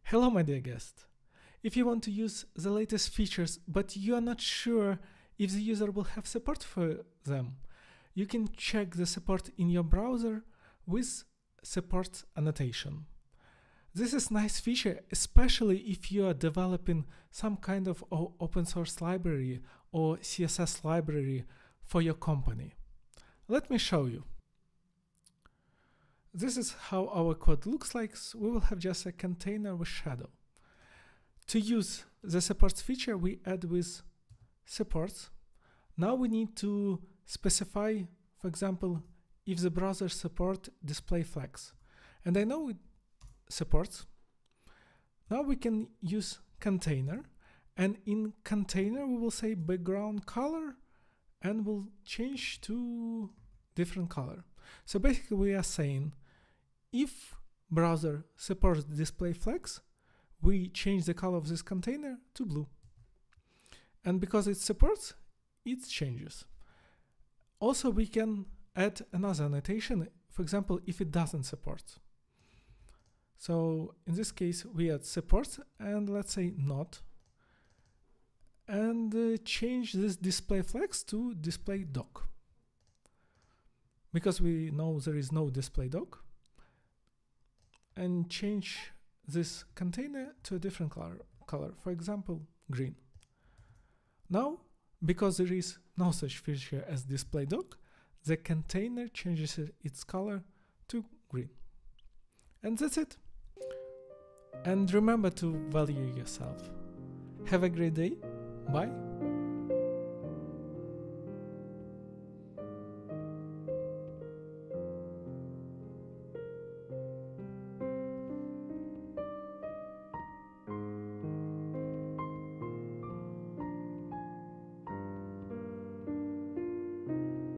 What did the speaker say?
Hello, my dear guest. If you want to use the latest features but you are not sure if the user will have support for them, you can check the support in your browser with support annotation. This is a nice feature, especially if you are developing some kind of open source library or CSS library for your company. Let me show you. This is how our code looks like. So we will have just a container with shadow. To use the supports feature, we add with supports. Now we need to specify, for example, if the browser support display flags. And I know it supports. Now we can use container, and in container we will say background color and we'll change to different color. So basically we are saying if browser supports display flags, we change the color of this container to blue. And because it supports, it changes. Also, we can add another annotation, for example, if it doesn't support. So in this case, we add supports and let's say not. And change this display flags to display dock. Because we know there is no display dock. And change this container to a different color, for example, green. Now, because there is no such feature as display dock, the container changes its color to green. And that's it. And remember to value yourself. Have a great day. Bye.